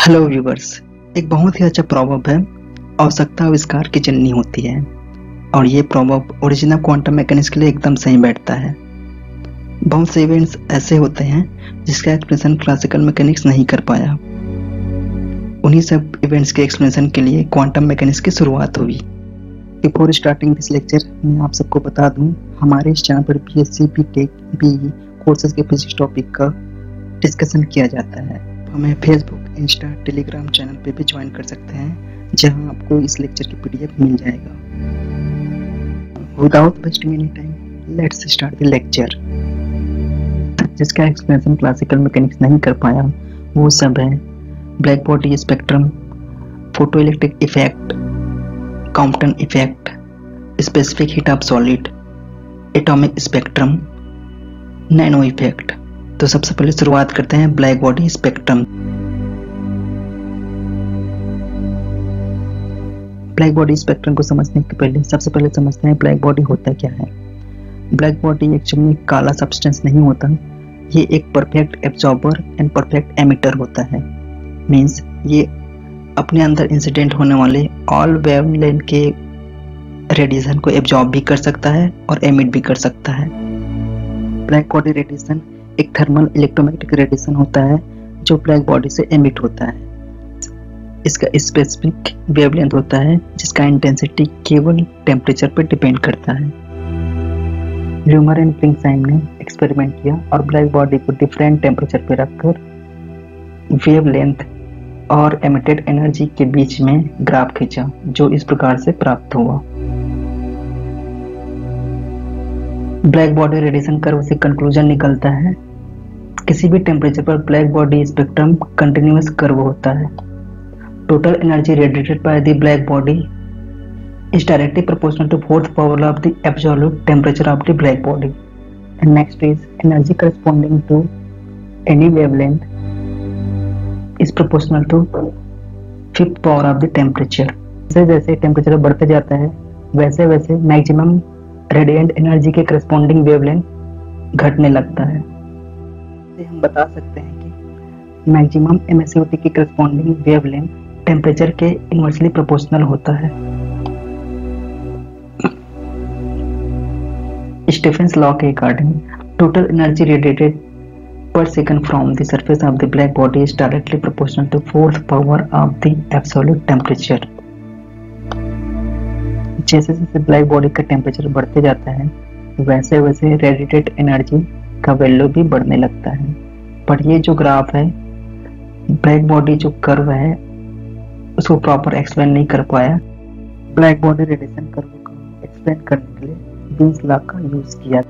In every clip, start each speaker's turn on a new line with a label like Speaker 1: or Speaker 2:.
Speaker 1: Hello viewers. एक बहुत ही अच्छा प्रॉवर्ब है, आवश्यकता आविष्कार की जननी होती है। और ये प्रॉवर्ब ओरिजिनल क्वांटम मैकेनिक्स के लिए एकदम सही बैठता है। बहुत से इवेंट्स ऐसे होते हैं जिसका एक्सप्लेनेशन क्लासिकल मैकेनिक्स नहीं कर पाया। उन्हीं सब इवेंट्स के एक्सप्लेनेशन के लिए क्वांटम मैकेनिक्स की शुरुआत हुई। बिफोर स्टार्टिंग दिस लेक्चर मैं आप सबको बता दूं, हमारे इस चैनल पर बीएससी, बीटेक, बीई कोर्सेज के फिजिक्स टॉपिक का डिस्कशन किया जाता है। हमें फेसबुक, इंस्टा, टेलीग्राम चैनल पे भी ज्वाइन कर सकते हैं, जहां आपको इस लेक्चर की पीडीएफ मिल जाएगा। Without wasting any time, let's start the lecture. जिसका एक्सप्लेनेशन क्लासिकल मैकेनिक्स नहीं कर पाया वो सब है black body spectrum, photo electric effect, Compton effect, specific heat of solid, atomic spectrum, nano effect. तो सबसे पहले शुरुआत करते हैं black body spectrum. Black body spectrum को समझने के पहले सबसे पहले समझते हैं ब्लैक बॉडी होता क्या है। ब्लैक बॉडी एक्चुअली काला सब्सटेंस नहीं होता, ये एक perfect absorber and perfect emitter होता है। मींस ये अपने अंदर इंसिडेंट होने वाले ऑल वेवलेंथ के रेडिएशन को एब्जॉर्ब भी कर सकता है और एमिट भी कर सकता है। ब्लैक बॉडी रेडिएशन एक थर्मल इलेक्ट्रोमैग्नेटिक रेडिएशन होता है जो ब्लैक बॉडी से एमिट होता है। इसका स्पेसिफिक वेवलेंथ होता है जिसका इंटेंसिटी केवल टेम्परेचर पर डिपेंड करता है। ल्यूमर एंड प्रिंगसाइम ने एक्सपेरिमेंट किया और ब्लैक बॉडी को डिफरेंट टेम्परेचर पर रखकर वेवलेंथ और एमिटेड एनर्जी के बीच में ग्राफ खींचा, जो इस प्रकार से प्राप्त हुआ। ब्लैक बॉडी रेडिएशन कर्व से कंक्लूजन निकलता है किसी भी टेम्परेचर पर black body spectrum continuous curve होता है। Total energy radiated bye the black body is directly proportional to fourth power of the absolute temperature of the black body. And next is energy corresponding to any wavelength is proportional to fifth power of the temperature. जैसे जैसे temperature बढ़ते जाता है वैसे वैसे maximum radiant energy के corresponding wavelength घटने लगता है। हम बता सकते हैं कि मैक्सिमम एमिसिविटी की करस्पॉन्डिंग वेवलेंथ टेम्परेचर के इनवर्सली प्रोपोर्शनल होता है। स्टीफेंस लॉ के according total energy radiated per second from the surface of the black body is directly proportional to fourth power of the absolute temperature. जैसे जैसे black body का temperature बढ़ते जाता है वैसे वैसे रेडिएटेड एनर्जी का वैल्यू भी बढ़ने लगता है। पर ये जो ग्राफ है, ब्लैक बॉडी जो कर्व है उसको प्रॉपर एक्सप्लेन नहीं कर पाया। ब्लैक बॉडी रेडिएशन कर्व को एक्सप्लेन करने के लिए बीन्स लॉ का यूज किया।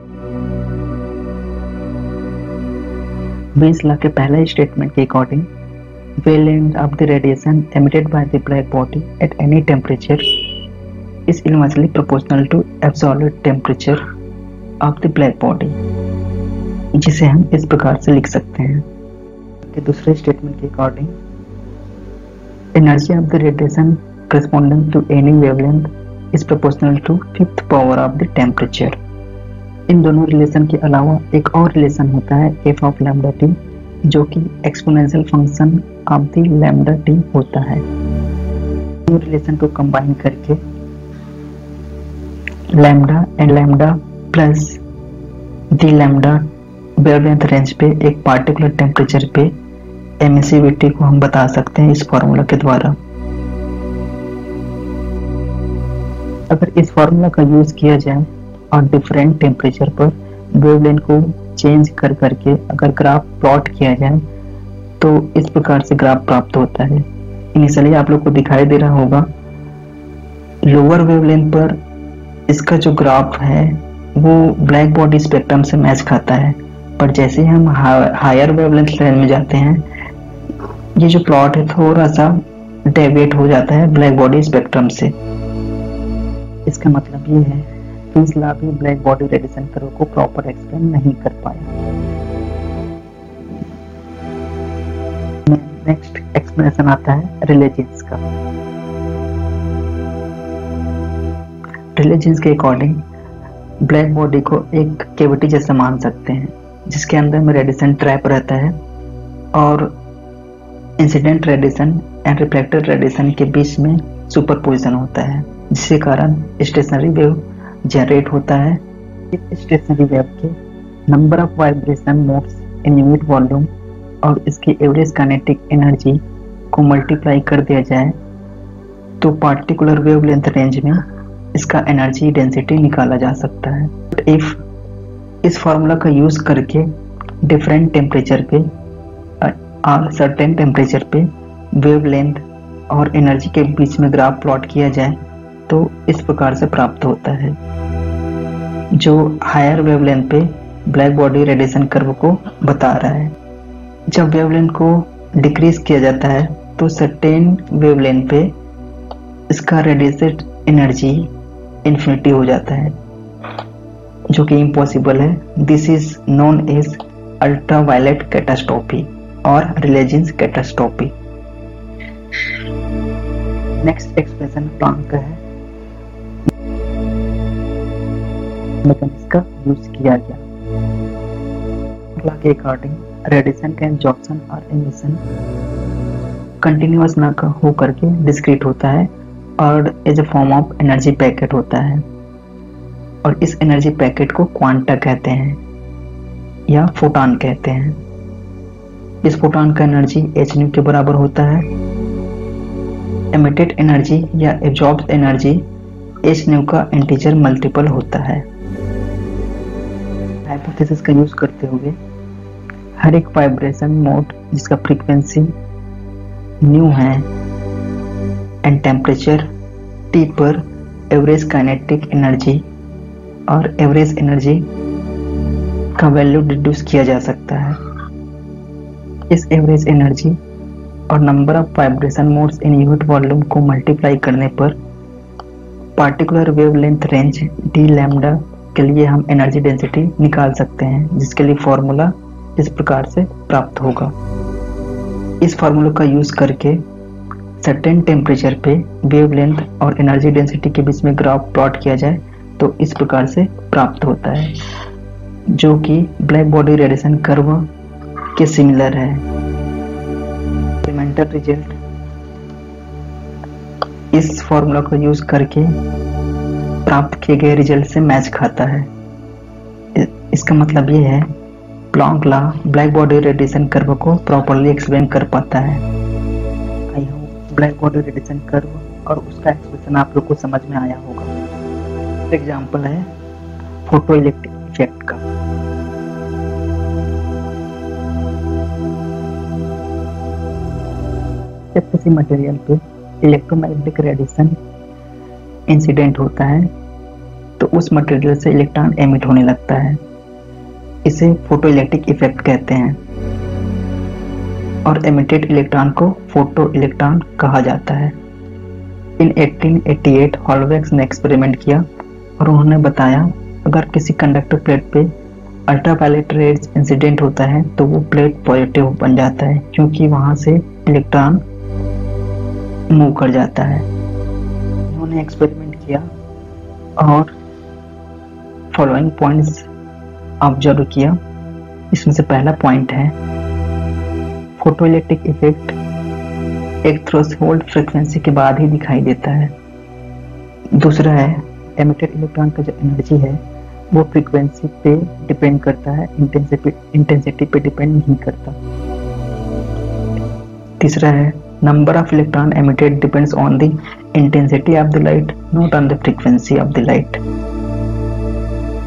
Speaker 1: बीन्स लॉ के पहले स्टेटमेंट के according wavelength of the radiation emitted by the black body at any temperature is inversely proportional to absolute temperature of the black body, जिसे हम इस प्रकार से लिख सकते हैं कि दूसरे स्टेटमेंट के according energy of the radiation corresponding to any wavelength is proportional to fifth power of the temperature. इन दोनों रिलेशन के अलावा एक और रिलेशन होता है f of lambda t, जो कि exponential function of the lambda t होता है। दोनों रिलेशन को कंबाइन करके lambda and lambda plus the lambda wavelength range पे एक पार्टिकुलर टेम्परेचर पे एमिसिविटी को हम बता सकते हैं इस फॉर्मूला के द्वारा। अगर इस फार्मूला का यूज किया जाए और डिफरेंट टेम्परेचर पर वेवलेंथ को चेंज कर करके अगर ग्राफ प्लॉट किया जाए तो इस प्रकार से ग्राफ प्राप्त होता है। इनिशियली आप लोग को दिखाई दे रहा होगा लोअर वेवलेंथ पर इसका जो ग्राफ है वो ब्लैक बॉडी स्पेक्ट्रम से मैच खाता है, पर जैसे ही हम हायर वेवलेंथ रेंज में जाते हैं ये जो प्लॉट है थोड़ा सा डेविएट हो जाता है ब्लैक बॉडी स्पेक्ट्रम से। इसका मतलब ये है कि इस लॉ भी ब्लैक बॉडी रेडिएशन कर्व को प्रॉपर एक्सप्लेन नहीं कर पाया। नेक्स्ट एक्सप्लेनेशन आता है रेले जीन्स का। रेले जीन्स के अकॉर्डिंग ब्लैक बॉडी को एक कैविटी जैसा मान सकते हैं जिसके अंदर में रेडिएशन ट्रैप रहता है और incident radiation and reflected radiation के बीच में सुपरपोजिशन होता है, जिसके कारण स्टेशनरी वेव जनरेट होता है। इस स्टेशनरी वेव के number of vibration modes in unit volume और इसकी एवरेज काइनेटिक एनर्जी को मल्टीप्लाई कर दिया जाए तो पार्टिकुलर वेवलेंथ रेंज में इसका एनर्जी डेंसिटी निकाला जा सकता है। इफ इस फार्मूला का यूज करके डिफरेंट टेम्परेचर पे और सर्टेन टेम्परेचर पे वेवलेंथ और एनर्जी के बीच में ग्राफ प्लॉट किया जाए तो इस प्रकार से प्राप्त होता है। जो हायर वेवलेंथ पे ब्लैक बॉडी रेडिएशन कर्व को बता रहा है। जब वेवलेंथ को डिक्रीज किया जाता है तो सर्टेन वेवलेंथ पे इसका रेडिएटेड एनर्जी इन्फिनिटी हो जाता है, जो कि इम्पॉसिबल है। This is known as ultraviolet catastrophe और Rayleigh Jeans catastrophe. Next expression Planck का है, मैकेनिक्स का यूज किया गया। के अकॉर्डिंग रेडिएशन का एब्जॉर्प्शन और एमिशन कंटिन्यूअस ना हो करके डिस्क्रीट होता है और as a form of energy packet होता है, और इस एनर्जी पैकेट को क्वांटा कहते हैं या फोटॉन कहते हैं। इस फोटॉन का एनर्जी h के बराबर होता है। एमिटेड एनर्जी या एब्जॉर्ब्ड एनर्जी h का इंटीजर मल्टीपल होता है। हाइपोथेसिस का यूज करते हुए हर एक वाइब्रेशन मोड जिसका फ्रीक्वेंसी न्यू है एंड टेम्परेचर T पर एवरेज काइनेटिक एनर्जी और एवरेज एनर्जी का वैल्यू डिड्यूस किया जा सकता है। इस एवरेज एनर्जी और number of vibration modes in unit volume को मल्टीप्लाई करने पर particular wavelength range d lambda के लिए हम एनर्जी डेंसिटी निकाल सकते हैं, जिसके लिए फॉर्मूला इस प्रकार से प्राप्त होगा। इस फार्मूला का यूज करके सर्टेन टेम्परेचर पे वेवलेंथ और एनर्जी डेंसिटी के बीच में ग्राफ प्लॉट किया जाए तो इस प्रकार से प्राप्त होता है, जो कि ब्लैक बॉडी रेडिएशन कर्व के सिमिलर है। एक्सपेरिमेंटल रिजल्ट इस फार्मूला को यूज करके प्राप्त किए गए रिजल्ट से मैच खाता है। इसका मतलब ये है Planck law black body radiation curve को प्रॉपर्ली एक्सप्लेन कर पाता है। I hope black body radiation curve और उसका एक्सप्रेशन आप लोग को समझ में आया होगा। एग्जांपल है फोटो इलेक्ट्रिक इफेक्ट का। जब किसी मटेरियल पे इलेक्ट्रोमैग्नेटिक रेडिएशन इंसिडेंट होता है तो उस मटेरियल से इलेक्ट्रॉन एमिट होने लगता है। इसे फोटो इलेक्ट्रिक इफेक्ट कहते हैं और एमिटेड इलेक्ट्रॉन को फोटो इलेक्ट्रॉन कहा जाता है। इन 1888 हॉलवेक्स ने एक्सपेरिमेंट किया और उन्होंने बताया अगर किसी कंडक्टर प्लेट पे अल्ट्रावायलेट रेज इंसिडेंट होता है तो वो प्लेट पॉजिटिव बन जाता है, क्योंकि वहां से इलेक्ट्रॉन मूव कर जाता है। उन्होंने एक्सपेरिमेंट किया और फॉलोइंग पॉइंट्स ऑब्जर्व किया। इसमें से पहला पॉइंट है फोटो इलेक्ट्रिक इफेक्ट एक थ्रेशोल्ड फ्रीक्वेंसी के बाद ही दिखाई देता है। दूसरा है एमिटेड इलेक्ट्रॉन का जो एनर्जी है वो फ्रीक्वेंसी पे डिपेंड करता है, इंटेंसिटी पे डिपेंड नहीं करता। तीसरा है number of electron emitted depends on the intensity of the light, not on the frequency of the light.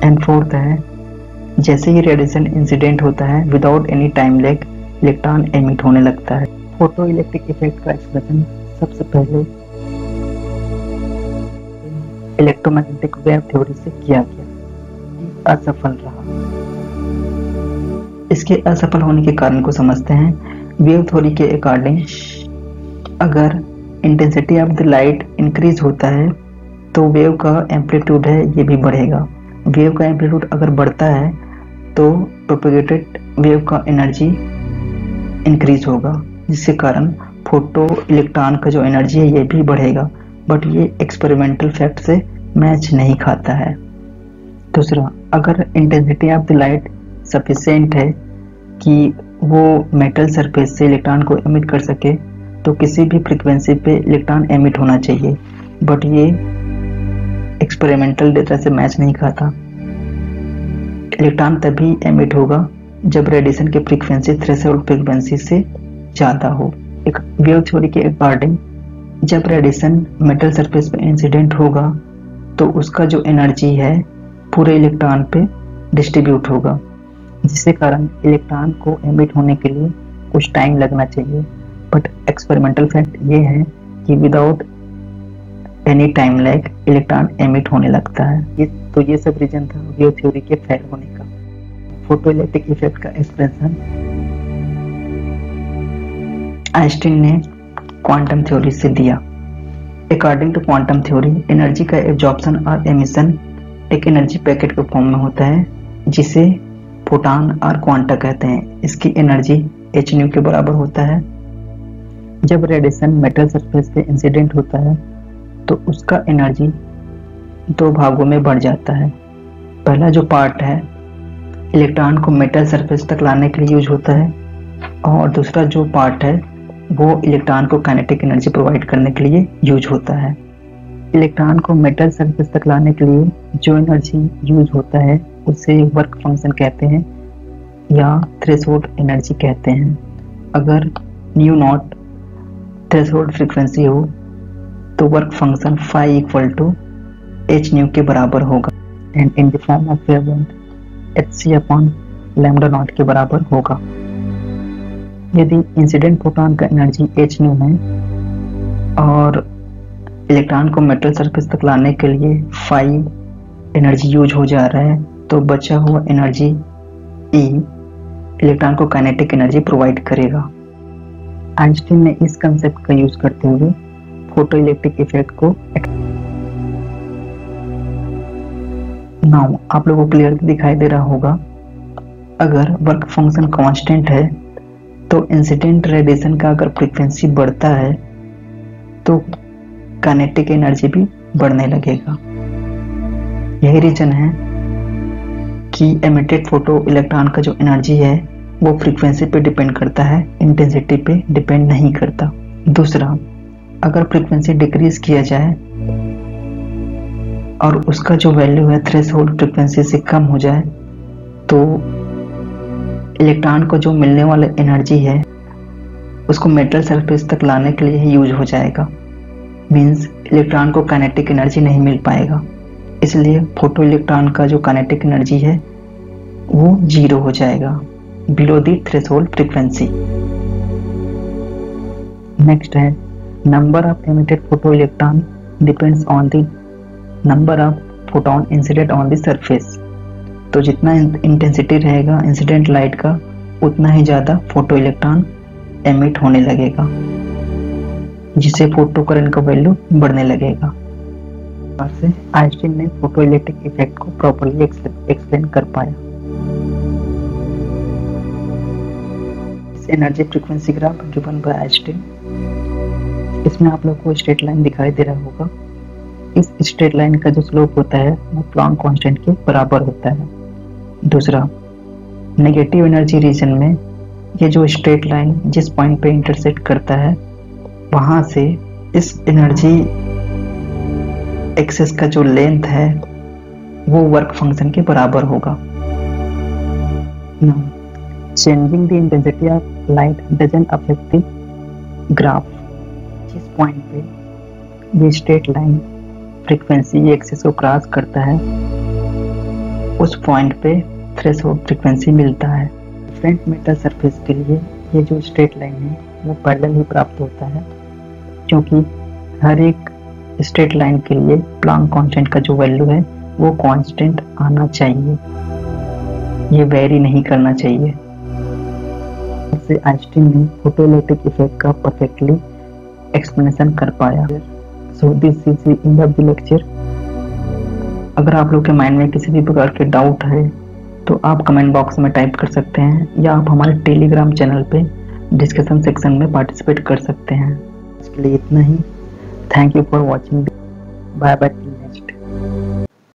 Speaker 1: And fourth है जैसे ही रेडिएशन इंसिडेंट होता है without any time lag electron emit होने लगता है। फोटो इलेक्ट्रिक इफेक्ट का expression सबसे पहले इलेक्ट्रोमैग्नेटिक वेव थ्योरी से किया गया, असफल रहा। इसके असफल होने के कारण को समझते हैं। वेव थ्योरी के अकॉर्डिंग अगर intensity of the light increase होता है तो वेव का एम्पलीट्यूड है ये भी बढ़ेगा। वेव का एम्पलीट्यूड अगर बढ़ता है तो प्रोपेगेटेड वेव का एनर्जी इंक्रीज होगा, जिसके कारण फोटो इलेक्ट्रॉन का जो एनर्जी है ये भी बढ़ेगा, बट ये एक्सपेरिमेंटल फैक्ट से मैच नहीं खाता है। दूसरा, अगर intensity of the light sufficient है कि वो मेटल सरफेस से इलेक्ट्रॉन को एमिट कर सके तो किसी भी फ्रीक्वेंसी पे इलेक्ट्रॉन एमिट होना चाहिए, बट ये एक्सपेरिमेंटल डेटा से मैच नहीं खाता। इलेक्ट्रॉन तभी एमिट होगा जब रेडिएशन की फ्रीक्वेंसी थ्रेशोल्ड फ्रीक्वेंसी से ज़्यादा हो। एक वेव थ्योरी के अकॉर्डिंग जब रेडिएशन मेटल सरफेस पे इंसिडेंट होगा तो उसका जो एनर्जी है पूरे इलेक्ट्रॉन पे डिस्ट्रीब्यूट होगा, जिसके कारण इलेक्ट्रॉन को एमिट होने के लिए कुछ टाइम लगना चाहिए। बट एक्सपेरिमेंटल फैक्ट ये है कि without any time lag electron emit होने लगता है। ये सब रीजन था वेव थ्योरी के फेल होने का। फोटो इलेक्ट्रिक इफेक्ट का एक्सप्रेशन आइंस्टीन ने क्वांटम थ्योरी से दिया। According to quantum theory, energy का एब्जॉर्प्शन और एमिशन एक एनर्जी पैकेट के फॉर्म में होता है जिसे फोटॉन और क्वांटा कहते हैं। इसकी एनर्जी h के बराबर होता है। जब रेडिएशन मेटल सरफेस पे इंसिडेंट होता है तो उसका एनर्जी दो भागों में बढ़ जाता है। पहला जो पार्ट है इलेक्ट्रॉन को मेटल सरफेस तक लाने के लिए यूज होता है, और दूसरा जो पार्ट है वो इलेक्ट्रॉन को काइनेटिक एनर्जी प्रोवाइड करने के लिए यूज होता है। इलेक्ट्रॉन को मेटल सरफेस तक लाने के लिए जो एनर्जी यूज होता है उसे वर्क फंक्शन कहते हैं या थ्रेशोल्ड एनर्जी कहते हैं। अगर न्यू नॉट थ्रेशोल्ड फ्रीक्वेंसी हो तो work function phi equal to h nu के बराबर होगा, and in the form of wavelength hc upon lambda naught के बराबर होगा। यदि इंसिडेंट फोटॉन का एनर्जी h न्यू है और इलेक्ट्रॉन को मेटल सरफेस तक लाने के लिए phi एनर्जी यूज हो जा रहा है तो बचा हुआ एनर्जी E इलेक्ट्रॉन को काइनेटिक एनर्जी प्रोवाइड करेगा। आइंस्टीन ने इस कंसेप्ट का यूज करते हुए फोटो इलेक्ट्रिक इफेक्ट को नाउ आप लोगों को क्लियरली दिखाई दे रहा होगा। अगर वर्क फंक्शन कांस्टेंट है तो इंसिडेंट रेडिएशन का अगर फ्रीक्वेंसी बढ़ता है तो काइनेटिक एनर्जी भी बढ़ने लगेगा। यही रीजन है कि एमिटेड फोटो इलेक्ट्रॉन का जो एनर्जी है वो फ्रीक्वेंसी पे डिपेंड करता है, इंटेंसिटी पे डिपेंड नहीं करता। दूसरा, अगर फ्रीक्वेंसी डिक्रीज किया जाए और उसका जो वैल्यू है थ्रेशोल्ड फ्रीक्वेंसी से कम हो जाए तो इलेक्ट्रॉन को जो मिलने वाला एनर्जी है उसको मेटल सरफेस तक लाने के लिए यूज हो जाएगा। मींस इलेक्ट्रॉन को काइनेटिक एनर्जी नहीं मिल पाएगा, इसलिए फोटो इलेक्ट्रॉन का जो काइनेटिक एनर्जी है वो 0 हो जाएगा, below the threshold frequency. Next है number of emitted photo electron depends on the number of photon incident on the surface. तो जितना इंटेंसिटी रहेगा इंसिडेंट लाइट का उतना ही ज़्यादा फोटो इलेक्ट्रॉन एमिट होने लगेगा, जिससे फोटो करंट का वैल्यू बढ़ने लगेगा। से आइंस्टीन ने फोटो इलेक्ट्रिक इफेक्ट को प्रॉपर्ली एक्सप्लेन कर पाया। Energy frequency graph given by Einstein. इसमें आप लोग को स्ट्रेट लाइन दिखाई दे रहा होगा। इस स्ट्रेट लाइन का जो स्लोप होता है वो प्लैंक कांस्टेंट के बराबर होता है। दूसरा, नेगेटिव एनर्जी रीजन में ये जो स्ट्रेट लाइन जिस पॉइंट पे इंटरसेक्ट करता है वहां से इस एनर्जी एक्सेस का जो लेंथ है वो वर्क फंक्शन के बराबर होगा। Changing the intensity of light doesn't affect the graph. जिस पॉइंट पे ये स्ट्रेट लाइन फ्रीक्वेंसी एक्सेस को क्रॉस करता है उस पॉइंट पे थ्रेशोल्ड फ्रीक्वेंसी मिलता है। डिफरेंट मेटल सरफेस के लिए ये जो स्ट्रेट लाइन है वो पैरेलल ही प्राप्त होता है, क्योंकि हर एक स्ट्रेट लाइन के लिए प्लैंक कांस्टेंट का जो वैल्यू है वो कांस्टेंट आना चाहिए, ये वेरी नहीं करना चाहिए। इससे आइंस्टीन ने फोटोइलेक्ट्रिक इफेक्ट का परफेक्टली एक्सप्लेनेशन कर पाया। So this is the end of the lecture. अगर आप लोग के माइंड में किसी भी प्रकार के डाउट है तो आप कमेंट बॉक्स में टाइप कर सकते हैं या आप हमारे टेलीग्राम चैनल पे डिस्कशन सेक्शन में पार्टिसिपेट कर सकते हैं। इसके लिए इतना ही। Thank you for watching. Bye bye.